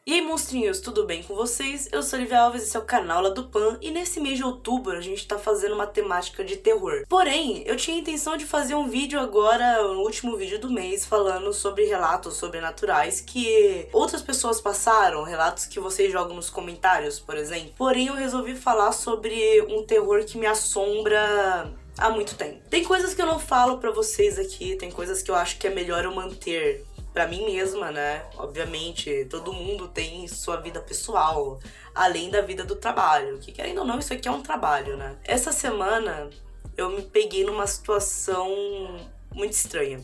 E aí, monstrinhos, tudo bem com vocês? Eu sou Olivia Alves, esse é o canal lá do Pan, e nesse mês de outubro a gente tá fazendo uma temática de terror. Porém, eu tinha a intenção de fazer um vídeo agora, no último vídeo do mês, falando sobre relatos sobrenaturais que outras pessoas passaram, relatos que vocês jogam nos comentários, por exemplo. Porém, eu resolvi falar sobre um terror que me assombra há muito tempo. Tem coisas que eu não falo pra vocês aqui, tem coisas que eu acho que é melhor eu manter pra mim mesma, né? Obviamente, todo mundo tem sua vida pessoal, além da vida do trabalho, que querendo ou não, isso aqui é um trabalho, né? Essa semana eu me peguei numa situação muito estranha.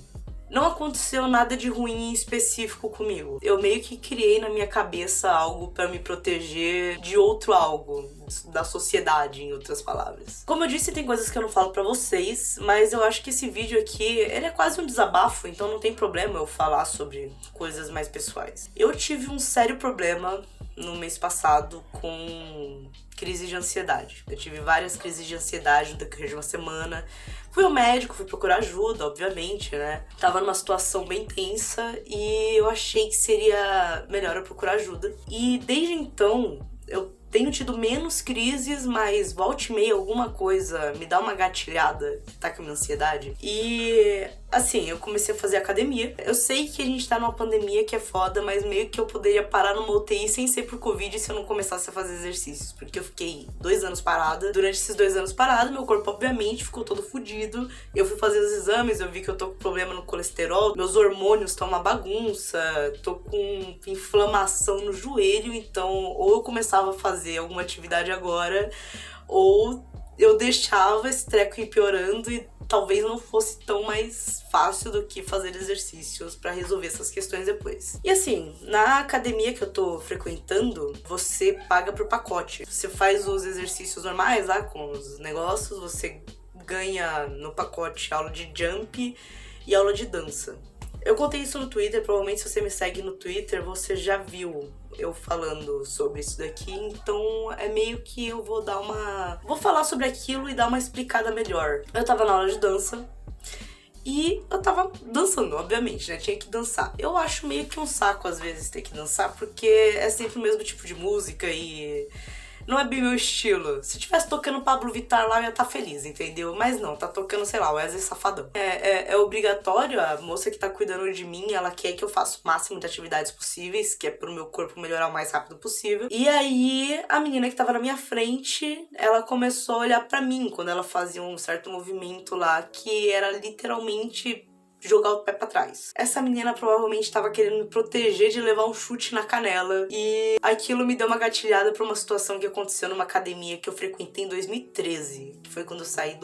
Não aconteceu nada de ruim em específico comigo. Eu meio que criei na minha cabeça algo pra me proteger de outro algo, da sociedade, em outras palavras. Como eu disse, tem coisas que eu não falo pra vocês, mas eu acho que esse vídeo aqui, ele é quase um desabafo, então não tem problema eu falar sobre coisas mais pessoais. Eu tive um sério problema no mês passado com crise de ansiedade. Eu tive várias crises de ansiedade no decorrer de uma semana. Fui ao médico, fui procurar ajuda, obviamente, né? Tava numa situação bem tensa e eu achei que seria melhor eu procurar ajuda. E desde então, eu tenho tido menos crises, mas volta e meia alguma coisa me dá uma gatilhada que tá com a minha ansiedade. E assim, eu comecei a fazer academia. Eu sei que a gente tá numa pandemia que é foda, mas meio que eu poderia parar numa UTI sem ser por Covid se eu não começasse a fazer exercícios. Porque eu fiquei 2 anos parada. Durante esses 2 anos parada, meu corpo obviamente ficou todo fodido. Eu fui fazer os exames, eu vi que eu tô com problema no colesterol. Meus hormônios estão uma bagunça. Tô com inflamação no joelho. Então, ou eu começava a fazer alguma atividade agora, ou eu deixava esse treco ir piorando e talvez não fosse tão mais fácil do que fazer exercícios pra resolver essas questões depois. E assim, na academia que eu tô frequentando, você paga por pacote. Você faz os exercícios normais lá com os negócios, você ganha no pacote aula de jump e aula de dança. Eu contei isso no Twitter, provavelmente se você me segue no Twitter, você já viu eu falando sobre isso daqui, então é meio que eu vou falar sobre aquilo e dar uma explicada melhor. Eu tava na aula de dança e eu tava dançando, obviamente, né? Tinha que dançar. Eu acho meio que um saco às vezes ter que dançar, porque é sempre o mesmo tipo de música e não é bem meu estilo. Se tivesse tocando Pablo Vittar lá, eu ia estar feliz, entendeu? Mas não, tá tocando, sei lá, Wesley Safadão. É obrigatório, a moça que tá cuidando de mim, ela quer que eu faça o máximo de atividades possíveis, que é pro meu corpo melhorar o mais rápido possível. E aí, a menina que tava na minha frente, ela começou a olhar pra mim quando ela fazia um certo movimento lá, que era literalmente jogar o pé pra trás. Essa menina provavelmente tava querendo me proteger de levar um chute na canela e aquilo me deu uma gatilhada pra uma situação que aconteceu numa academia que eu frequentei em 2013, que foi quando eu saí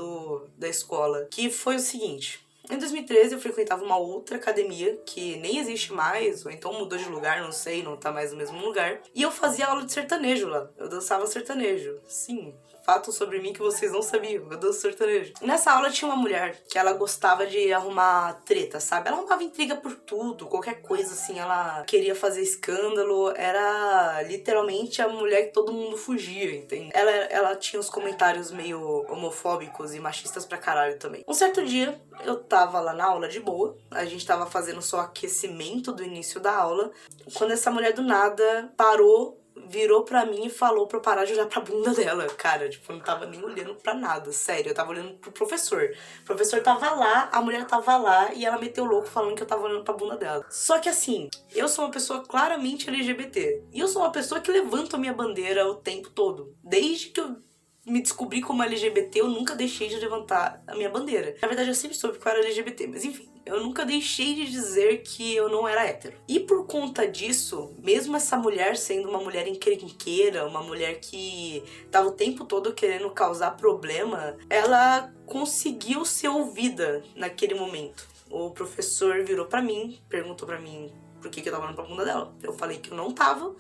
da escola, que foi o seguinte. Em 2013 eu frequentava uma outra academia que nem existe mais, ou então mudou de lugar, não sei, não tá mais no mesmo lugar. E eu fazia aula de sertanejo lá, eu dançava sertanejo. Sim, fato sobre mim que vocês não sabiam, eu danço sertanejo. Nessa aula tinha uma mulher que ela gostava de arrumar treta, sabe? Ela arrumava intriga por tudo, qualquer coisa assim, ela queria fazer escândalo, era literalmente a mulher que todo mundo fugia, entende? Ela tinha uns comentários meio homofóbicos e machistas pra caralho também. Um certo dia, eu tava lá na aula de boa, a gente tava fazendo só aquecimento do início da aula, quando essa mulher do nada parou, virou pra mim e falou pra eu parar de olhar pra bunda dela. Cara, tipo, eu não tava nem olhando pra nada, sério, eu tava olhando pro professor. O professor tava lá, a mulher tava lá e ela meteu louco falando que eu tava olhando pra bunda dela. Só que assim, eu sou uma pessoa claramente LGBT. E eu sou uma pessoa que levanta a minha bandeira o tempo todo. Desde que eu me descobri como LGBT, eu nunca deixei de levantar a minha bandeira. Na verdade, eu sempre soube que eu era LGBT, mas enfim, eu nunca deixei de dizer que eu não era hétero. E por conta disso, mesmo essa mulher sendo uma mulher encrenqueira, uma mulher que tava o tempo todo querendo causar problema, ela conseguiu ser ouvida naquele momento. O professor virou pra mim, perguntou pra mim por que eu tava olhando pra bunda dela. Eu falei que eu não tava,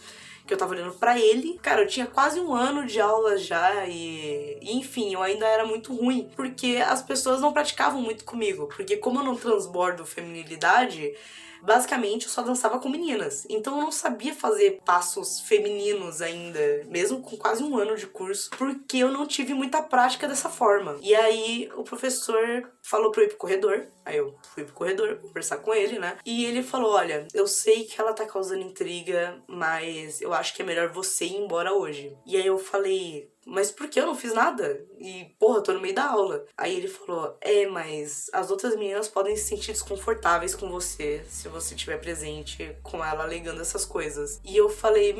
que eu tava olhando pra ele. Cara, eu tinha quase 1 ano de aula já e enfim, eu ainda era muito ruim, porque as pessoas não praticavam muito comigo, porque como eu não transbordo feminilidade, basicamente eu só dançava com meninas. Então eu não sabia fazer passos femininos ainda, mesmo com quase um ano de curso, porque eu não tive muita prática dessa forma. E aí o professor falou pra eu ir pro corredor. Aí eu fui pro corredor conversar com ele, né? E ele falou, olha, eu sei que ela tá causando intriga, mas eu acho que é melhor você ir embora hoje. E aí eu falei, mas por que eu não fiz nada? E, porra, eu tô no meio da aula. Aí ele falou, mas as outras meninas podem se sentir desconfortáveis com você se você estiver presente com ela alegando essas coisas. E eu falei,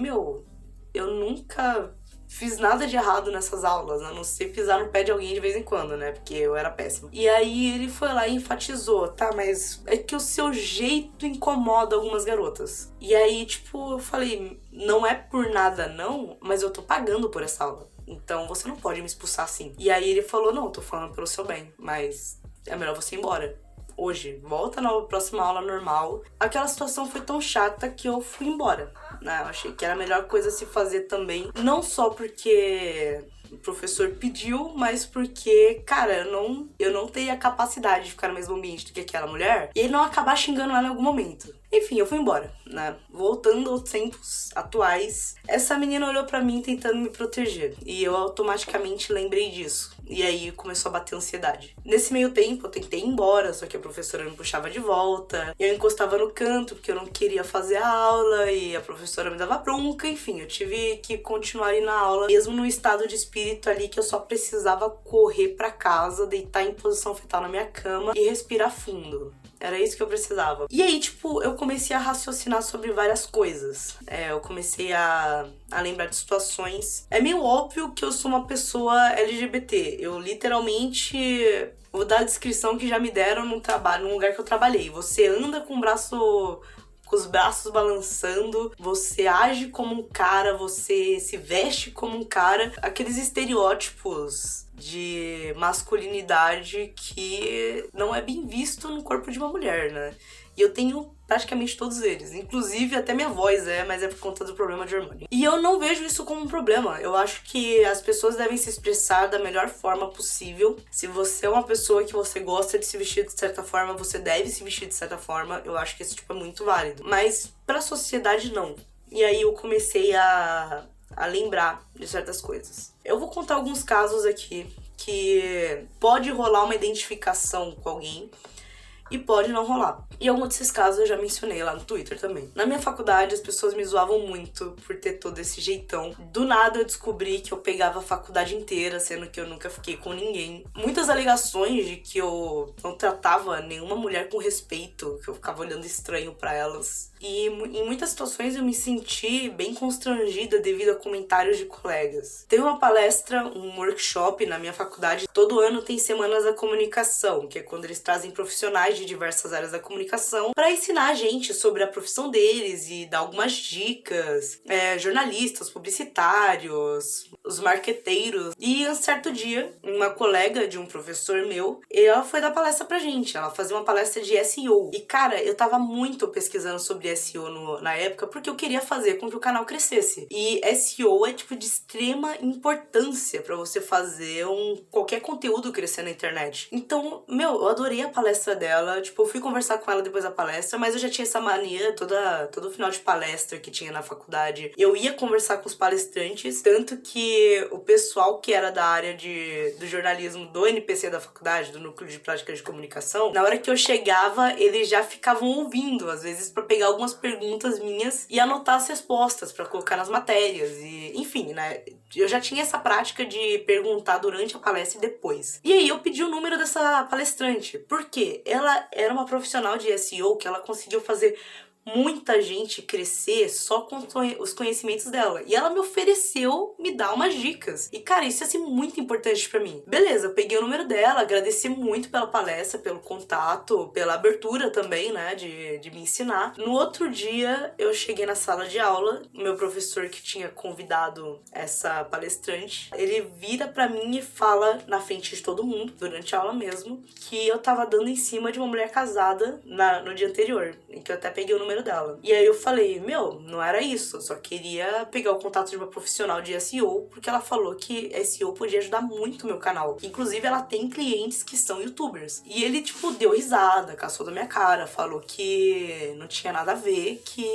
eu nunca fiz nada de errado nessas aulas, a não ser pisar no pé de alguém de vez em quando, né? Porque eu era péssima. E aí ele foi lá e enfatizou, tá, mas é que o seu jeito incomoda algumas garotas. E aí, tipo, eu falei, não é por nada não, mas eu tô pagando por essa aula. Então você não pode me expulsar assim. E aí ele falou, não, eu tô falando pelo seu bem, mas é melhor você ir embora. Hoje, volta na próxima aula normal. Aquela situação foi tão chata que eu fui embora, né? Eu achei que era a melhor coisa a se fazer também. Não só porque o professor pediu, mas porque, cara, eu não teria capacidade de ficar no mesmo ambiente do que aquela mulher e ele não acabar xingando ela em algum momento. Enfim, eu fui embora, né? Voltando aos tempos atuais, essa menina olhou pra mim tentando me proteger e eu automaticamente lembrei disso. E aí começou a bater ansiedade. Nesse meio tempo, eu tentei ir embora, só que a professora me puxava de volta. Eu encostava no canto porque eu não queria fazer a aula e a professora me dava bronca. Enfim, eu tive que continuar aí na aula, mesmo no estado de espírito ali que eu só precisava correr pra casa, deitar em posição fetal na minha cama e respirar fundo. Era isso que eu precisava. E aí, tipo, eu comecei a raciocinar sobre várias coisas. Eu comecei a lembrar de situações. É meio óbvio que eu sou uma pessoa LGBT. Eu literalmente vou dar a descrição que já me deram no trabalho, num lugar que eu trabalhei. Você anda com os braços balançando, você age como um cara, você se veste como um cara. Aqueles estereótipos de masculinidade que não é bem visto no corpo de uma mulher, né? E eu tenho praticamente todos eles. Inclusive, até minha voz mas é por conta do problema de hormônio. E eu não vejo isso como um problema. Eu acho que as pessoas devem se expressar da melhor forma possível. Se você é uma pessoa que você gosta de se vestir de certa forma, você deve se vestir de certa forma. Eu acho que esse tipo é muito válido. Mas pra sociedade, não. E aí eu comecei a lembrar de certas coisas. Eu vou contar alguns casos aqui que pode rolar uma identificação com alguém e pode não rolar. E alguns desses casos eu já mencionei lá no Twitter também. Na minha faculdade, as pessoas me zoavam muito por ter todo esse jeitão. Do nada eu descobri que eu pegava a faculdade inteira, sendo que eu nunca fiquei com ninguém. Muitas alegações de que eu não tratava nenhuma mulher com respeito, que eu ficava olhando estranho pra elas. E em muitas situações eu me senti bem constrangida devido a comentários de colegas. Teve uma palestra, um workshop na minha faculdade. Todo ano tem Semanas da Comunicação, que é quando eles trazem profissionais de diversas áreas da comunicação para ensinar a gente sobre a profissão deles e dar algumas dicas. Jornalistas, publicitários, os marqueteiros. E um certo dia, uma colega de um professor meu, ela foi dar palestra pra gente. Ela fazia uma palestra de SEO. E, cara, eu tava muito pesquisando sobre SEO na época porque eu queria fazer com que o canal crescesse. E SEO é, tipo, de extrema importância pra você fazer qualquer conteúdo crescer na internet. Então, eu adorei a palestra dela. Tipo, eu fui conversar com ela depois da palestra, mas eu já tinha essa mania, todo final de palestra que tinha na faculdade, eu ia conversar com os palestrantes, tanto que o pessoal que era da área do jornalismo do NPC da faculdade, do Núcleo de Práticas de Comunicação, na hora que eu chegava, eles já ficavam ouvindo, às vezes pra pegar algumas perguntas minhas e anotar as respostas pra colocar nas matérias, e enfim, né? Eu já tinha essa prática de perguntar durante a palestra e depois. E aí eu pedi o número dessa palestrante, porque ela era uma profissional de SEO que ela conseguiu fazer muita gente crescer só com os conhecimentos dela. E ela me ofereceu me dar umas dicas. E, cara, isso é assim muito importante pra mim. Beleza, eu peguei o número dela, agradeci muito pela palestra, pelo contato, pela abertura também, né, de me ensinar. No outro dia, eu cheguei na sala de aula, o meu professor que tinha convidado essa palestrante, ele vira pra mim e fala na frente de todo mundo, durante a aula mesmo, que eu tava dando em cima de uma mulher casada no dia anterior, em que eu até peguei o número número dela. E aí eu falei, meu, não era isso, eu só queria pegar o contato de uma profissional de SEO, porque ela falou que SEO podia ajudar muito o meu canal. Inclusive, ela tem clientes que são youtubers. E ele, tipo, deu risada, caçou da minha cara, falou que não tinha nada a ver, que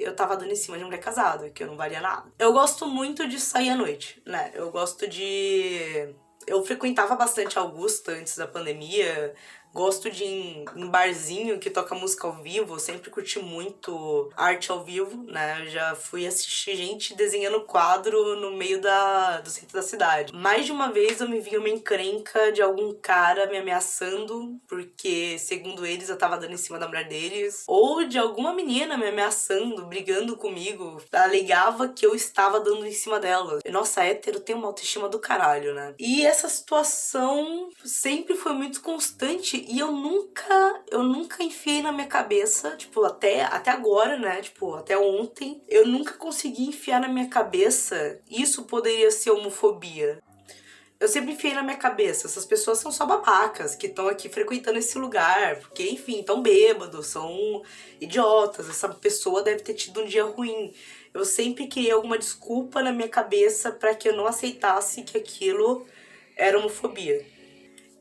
eu tava dando em cima de mulher casada, que eu não valia nada. Eu gosto muito de sair à noite, né? Eu gosto de... Eu frequentava bastante Augusta antes da pandemia. Gosto de ir em barzinho que toca música ao vivo. Sempre curti muito arte ao vivo, né? Eu já fui assistir gente desenhando quadro no meio do centro da cidade. Mais de uma vez eu me vi uma encrenca de algum cara me ameaçando, porque, segundo eles, eu tava dando em cima da mulher deles. Ou de alguma menina me ameaçando, brigando comigo. Alegava que eu estava dando em cima dela. Nossa, hétero tem uma autoestima do caralho, né? E essa situação sempre foi muito constante. E eu nunca enfiei na minha cabeça, tipo, até agora, né? Tipo, até ontem, eu nunca consegui enfiar na minha cabeça isso poderia ser homofobia. Eu sempre enfiei na minha cabeça, essas pessoas são só babacas que estão aqui frequentando esse lugar, porque, enfim, estão bêbados, são idiotas, essa pessoa deve ter tido um dia ruim. Eu sempre criei alguma desculpa na minha cabeça pra que eu não aceitasse que aquilo era homofobia.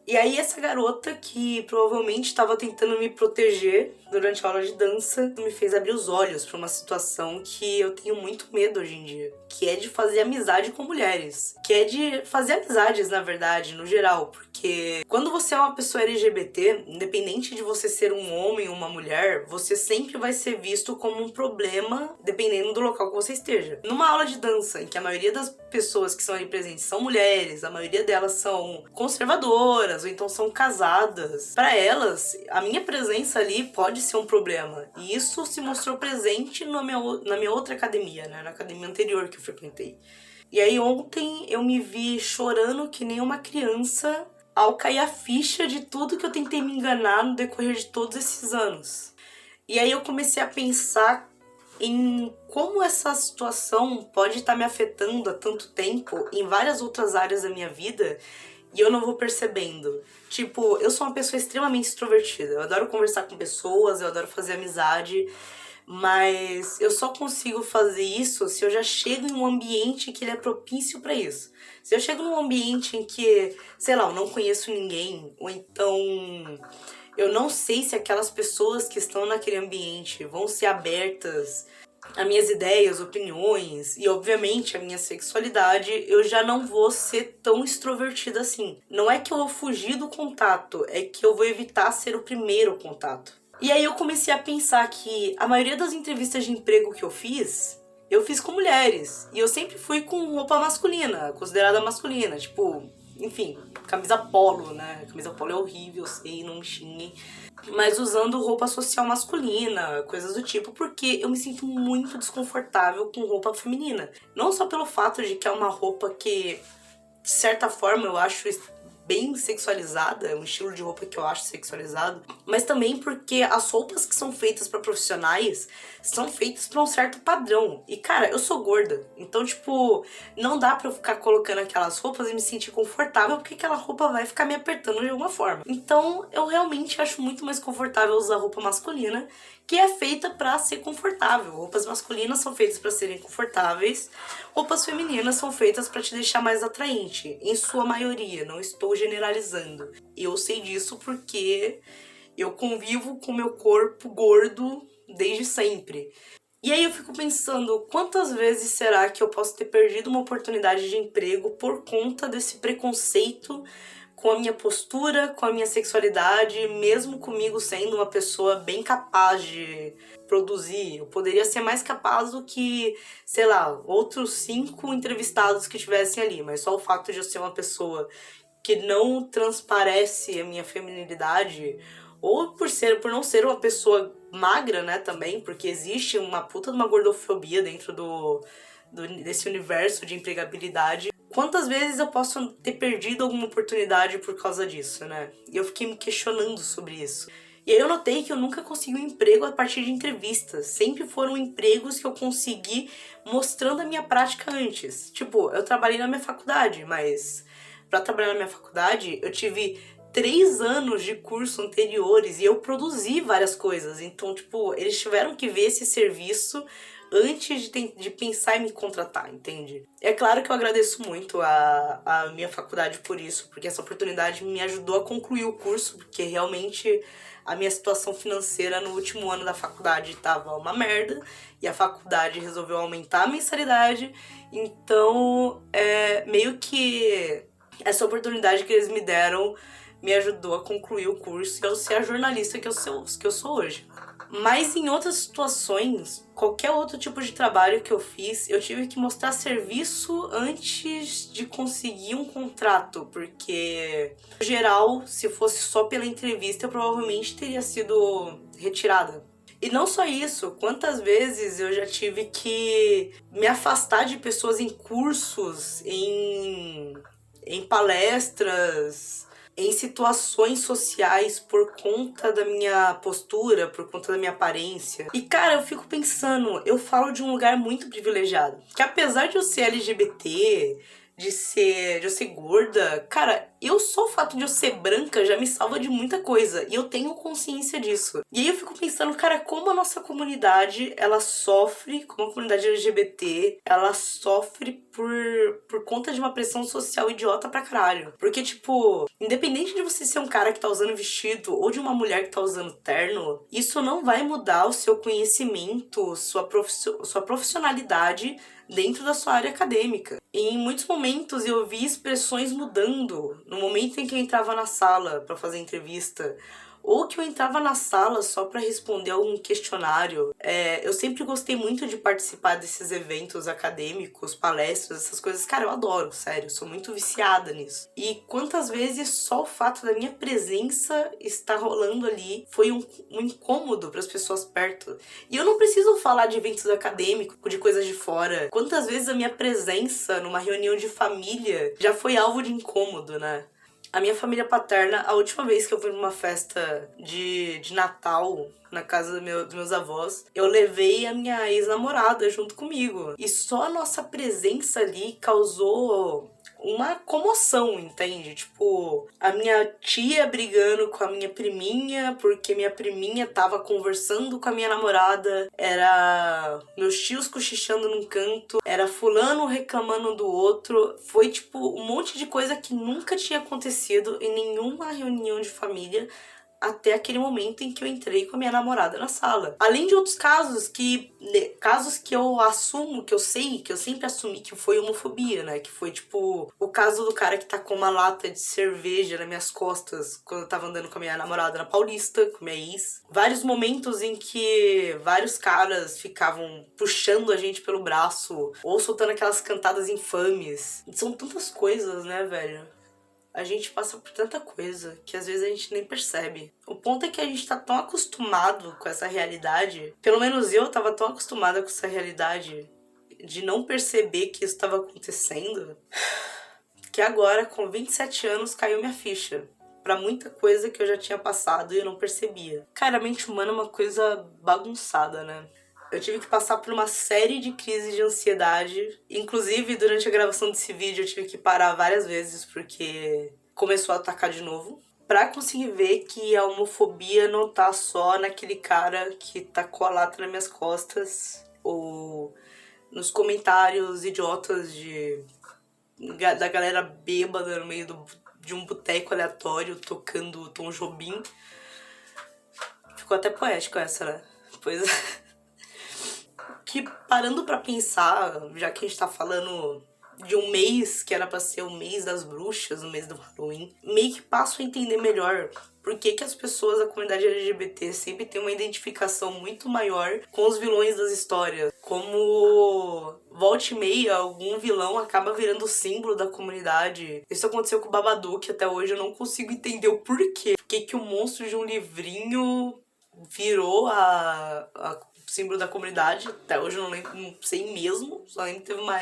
E aí essa garota que provavelmente estava tentando me proteger durante a aula de dança me fez abrir os olhos para uma situação que eu tenho muito medo hoje em dia, que é de fazer amizade com mulheres, que é de fazer amizades, na verdade, no geral, porque quando você é uma pessoa LGBT, independente de você ser um homem ou uma mulher, você sempre vai ser visto como um problema dependendo do local que você esteja. Numa aula de dança, em que a maioria das pessoas que são ali presentes são mulheres, a maioria delas são conservadoras ou então são casadas, para elas, a minha presença ali pode ser um problema. E isso se mostrou presente na minha outra academia, né? Na academia anterior que eu frequentei. E aí ontem eu me vi chorando que nem uma criança ao cair a ficha de tudo que eu tentei me enganar no decorrer de todos esses anos. E aí eu comecei a pensar em como essa situação pode estar me afetando há tanto tempo em várias outras áreas da minha vida e eu não vou percebendo. Tipo, eu sou uma pessoa extremamente extrovertida. Eu adoro conversar com pessoas, eu adoro fazer amizade, mas eu só consigo fazer isso se eu já chego em um ambiente que ele é propício pra isso. Se eu chego num ambiente em que, sei lá, eu não conheço ninguém, ou então eu não sei se aquelas pessoas que estão naquele ambiente vão ser abertas a minhas ideias, opiniões e, obviamente, a minha sexualidade, eu já não vou ser tão extrovertida assim. Não é que eu vou fugir do contato, é que eu vou evitar ser o primeiro contato. E aí eu comecei a pensar que a maioria das entrevistas de emprego que eu fiz com mulheres. E eu sempre fui com roupa masculina, considerada masculina, tipo, enfim, camisa polo, né? Camisa polo é horrível, sei, não me xinguem. Mas usando roupa social masculina, coisas do tipo, porque eu me sinto muito desconfortável com roupa feminina. Não só pelo fato de que é uma roupa que, de certa forma, eu acho bem sexualizada, é um estilo de roupa que eu acho sexualizado, mas também porque as roupas que são feitas pra profissionais são feitas pra um certo padrão. E, cara, eu sou gorda, então, tipo, não dá pra eu ficar colocando aquelas roupas e me sentir confortável, porque aquela roupa vai ficar me apertando de alguma forma. Então, eu realmente acho muito mais confortável usar roupa masculina, que é feita pra ser confortável. Roupas masculinas são feitas pra serem confortáveis, roupas femininas são feitas pra te deixar mais atraente, em sua maioria, não estou generalizando. Eu sei disso porque eu convivo com meu corpo gordo desde sempre. E aí eu fico pensando, quantas vezes será que eu posso ter perdido uma oportunidade de emprego por conta desse preconceito com a minha postura, com a minha sexualidade, mesmo comigo sendo uma pessoa bem capaz de produzir. Eu poderia ser mais capaz do que, sei lá, outros 5 entrevistados que estivessem ali, mas só o fato de eu ser uma pessoa que não transparece a minha feminilidade, ou por não ser uma pessoa magra, né, também, porque existe uma puta de uma gordofobia dentro desse universo de empregabilidade. Quantas vezes eu posso ter perdido alguma oportunidade por causa disso, né? E eu fiquei me questionando sobre isso. E aí eu notei que eu nunca consegui um emprego a partir de entrevistas. Sempre foram empregos que eu consegui mostrando a minha prática antes. Tipo, eu trabalhei na minha faculdade, mas pra trabalhar na minha faculdade, eu tive 3 anos de curso anteriores e eu produzi várias coisas. Então, tipo, eles tiveram que ver esse serviço antes de pensar em me contratar, entende? É claro que eu agradeço muito a minha faculdade por isso, porque essa oportunidade me ajudou a concluir o curso, porque realmente a minha situação financeira no último ano da faculdade tava uma merda, e a faculdade resolveu aumentar a mensalidade, então meio que essa oportunidade que eles me deram me ajudou a concluir o curso e eu ser a jornalista que eu sou hoje. Mas em outras situações, qualquer outro tipo de trabalho que eu fiz, eu tive que mostrar serviço antes de conseguir um contrato, porque, no geral, se fosse só pela entrevista, eu provavelmente teria sido retirada. E não só isso, quantas vezes eu já tive que me afastar de pessoas em cursos, em palestras, em situações sociais por conta da minha postura, por conta da minha aparência. E cara, eu fico pensando, eu falo de um lugar muito privilegiado, que apesar de eu ser LGBT, de eu ser gorda, cara, só o fato de eu ser branca já me salva de muita coisa, e eu tenho consciência disso. E aí eu fico pensando, cara, como a nossa comunidade, ela sofre, como a comunidade LGBT, ela sofre por conta de uma pressão social idiota pra caralho. Porque, tipo, independente de você ser um cara que tá usando vestido ou de uma mulher que tá usando terno, isso não vai mudar o seu conhecimento, sua profissionalidade dentro da sua área acadêmica. E em muitos momentos eu vi expressões mudando no momento em que eu entrava na sala para fazer entrevista, ou que eu entrava na sala só para responder algum questionário. Eu sempre gostei muito de participar desses eventos acadêmicos, palestras, essas coisas. Cara, eu adoro, sério, sou muito viciada nisso. E quantas vezes só o fato da minha presença estar rolando ali foi um incômodo para as pessoas perto. E eu não preciso falar de eventos acadêmicos, de coisas de fora. Quantas vezes a minha presença numa reunião de família já foi alvo de incômodo, né? A minha família paterna, a última vez que eu fui numa festa de Natal na casa dos meus avós, eu levei a minha ex-namorada junto comigo. E só a nossa presença ali causou uma comoção, entende? Tipo, a minha tia brigando com a minha priminha, porque minha priminha tava conversando com a minha namorada, era meus tios cochichando num canto, era fulano reclamando do outro. Foi, tipo, um monte de coisa que nunca tinha acontecido em nenhuma reunião de família até aquele momento em que eu entrei com a minha namorada na sala. Além de outros casos que eu assumo, que eu sei, que eu sempre assumi que foi homofobia, né? Que foi, tipo, o caso do cara que tacou uma lata de cerveja nas minhas costas quando eu tava andando com a minha namorada na Paulista, com a minha ex. Vários momentos em que vários caras ficavam puxando a gente pelo braço ou soltando aquelas cantadas infames. São tantas coisas, né, velho? A gente passa por tanta coisa que às vezes a gente nem percebe. O ponto é que a gente tá tão acostumado com essa realidade, pelo menos eu tava tão acostumada com essa realidade de não perceber que isso tava acontecendo, que agora, com 27 anos, caiu minha ficha pra muita coisa que eu já tinha passado e eu não percebia. Cara, a mente humana é uma coisa bagunçada, né? Eu tive que passar por uma série de crises de ansiedade. Inclusive, durante a gravação desse vídeo, eu tive que parar várias vezes porque começou a atacar de novo. Pra conseguir ver que a homofobia não tá só naquele cara que tacou a lata nas minhas costas ou nos comentários idiotas da galera bêbada no meio de um boteco aleatório tocando Tom Jobim. Ficou até poético essa, né? Pois é. Que, parando pra pensar, já que a gente tá falando de um mês que era pra ser o mês das bruxas, o mês do Halloween, meio que passo a entender melhor por que as pessoas da comunidade LGBT sempre têm uma identificação muito maior com os vilões das histórias. Como volta e meia, algum vilão acaba virando símbolo da comunidade. Isso aconteceu com o Babadook, até hoje eu não consigo entender o porquê. Por que o monstro de um livrinho virou a símbolo da comunidade. Até hoje eu não lembro, não sei mesmo. Só lembro que teve uma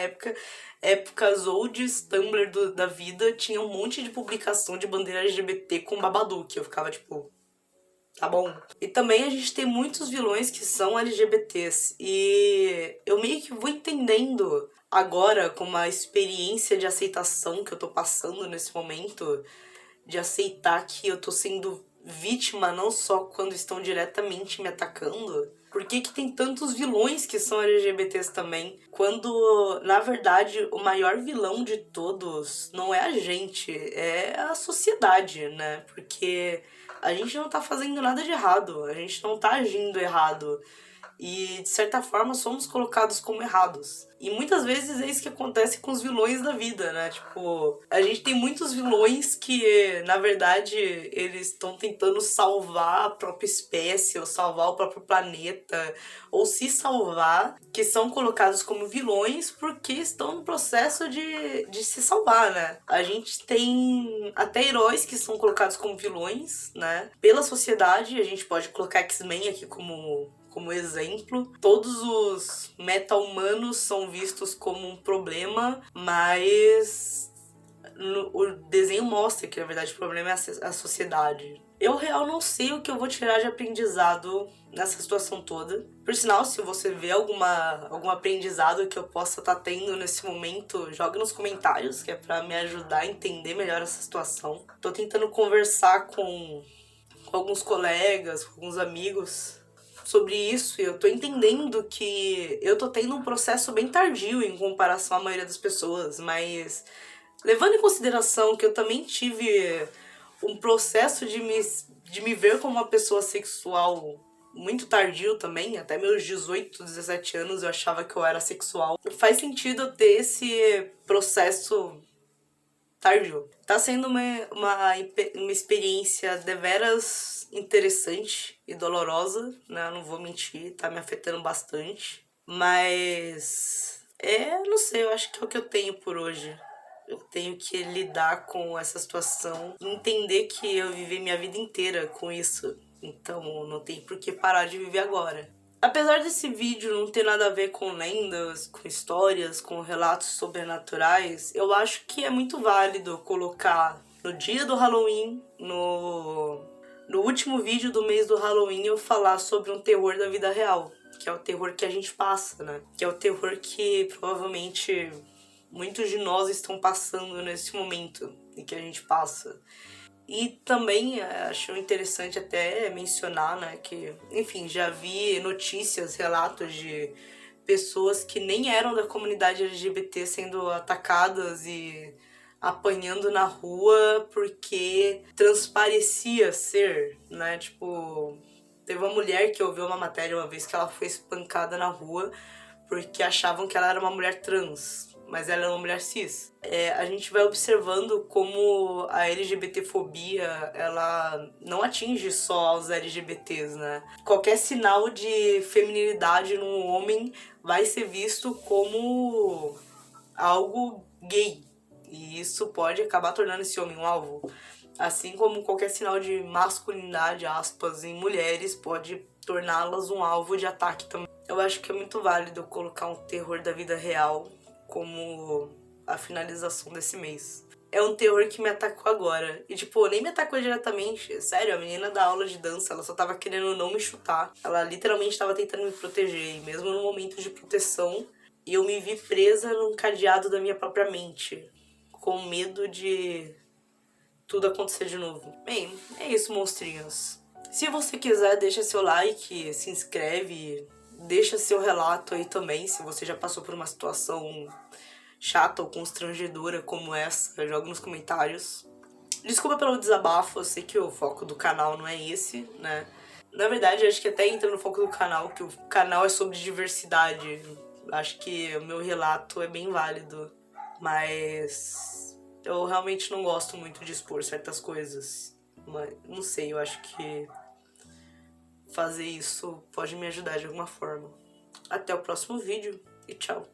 épocas olds, Tumblr da vida, tinha um monte de publicação de bandeira LGBT com Babadook. Eu ficava tipo, tá bom. E também a gente tem muitos vilões que são LGBTs. E eu meio que vou entendendo agora, com uma experiência de aceitação que eu tô passando nesse momento, de aceitar que eu tô sendo vítima não só quando estão diretamente me atacando. Por que que tem tantos vilões que são LGBTs também? Quando, na verdade, o maior vilão de todos não é a gente, é a sociedade, né? Porque a gente não tá fazendo nada de errado, a gente não tá agindo errado. E, de certa forma, somos colocados como errados. E muitas vezes é isso que acontece com os vilões da vida, né? Tipo, a gente tem muitos vilões que, na verdade, eles estão tentando salvar a própria espécie, ou salvar o próprio planeta, ou se salvar, que são colocados como vilões porque estão no processo de se salvar, né? A gente tem até heróis que são colocados como vilões, né? Pela sociedade, a gente pode colocar X-Men aqui como exemplo. Todos os meta-humanos são vistos como um problema, mas o desenho mostra que, na verdade, o problema é a sociedade. Eu, real, não sei o que eu vou tirar de aprendizado nessa situação toda. Por sinal, se você vê algum aprendizado que eu possa estar tendo nesse momento, joga nos comentários, que é pra me ajudar a entender melhor essa situação. Tô tentando conversar com alguns colegas, com alguns amigos sobre isso, e eu tô entendendo que eu tô tendo um processo bem tardio em comparação à maioria das pessoas, mas levando em consideração que eu também tive um processo de me ver como uma pessoa sexual muito tardio também, até meus 18, 17 anos eu achava que eu era sexual. Faz sentido eu ter esse processo tardio. Tá sendo uma experiência deveras interessante e dolorosa, né? Eu não vou mentir, tá me afetando bastante. Mas não sei, eu acho que é o que eu tenho por hoje. Eu tenho que lidar com essa situação e entender que eu vivi minha vida inteira com isso. Então não tem por que parar de viver agora. Apesar desse vídeo não ter nada a ver com lendas, com histórias, com relatos sobrenaturais, eu acho que é muito válido colocar no dia do Halloween, no último vídeo do mês do Halloween, eu falar sobre um terror da vida real, que é o terror que a gente passa, né? Que é o terror que provavelmente muitos de nós estão passando nesse momento e que a gente passa. E também acho interessante até mencionar, né, que, enfim, já vi notícias, relatos de pessoas que nem eram da comunidade LGBT sendo atacadas e apanhando na rua porque transparecia ser, né, tipo, teve uma mulher que eu vi uma matéria uma vez que ela foi espancada na rua porque achavam que ela era uma mulher trans, mas ela é uma mulher cis. A gente vai observando como a LGBTfobia, ela não atinge só os LGBTs, né? Qualquer sinal de feminilidade num homem vai ser visto como algo gay. E isso pode acabar tornando esse homem um alvo. Assim como qualquer sinal de masculinidade, aspas, em mulheres pode torná-las um alvo de ataque também. Eu acho que é muito válido colocar um terror da vida real como a finalização desse mês. É um terror que me atacou agora. E, tipo, nem me atacou diretamente. Sério, a menina da aula de dança, ela só tava querendo não me chutar. Ela literalmente tava tentando me proteger. E mesmo no momento de proteção, eu me vi presa num cadeado da minha própria mente. Com medo de tudo acontecer de novo. Bem, é isso, monstrinhos. Se você quiser, deixa seu like, se inscreve, deixa seu relato aí também, se você já passou por uma situação chata ou constrangedora como essa, joga nos comentários. Desculpa pelo desabafo, eu sei que o foco do canal não é esse, né? Na verdade, acho que até entra no foco do canal, que o canal é sobre diversidade. Acho que o meu relato é bem válido, mas eu realmente não gosto muito de expor certas coisas. Mas não sei, eu acho que fazer isso pode me ajudar de alguma forma. Até o próximo vídeo e tchau!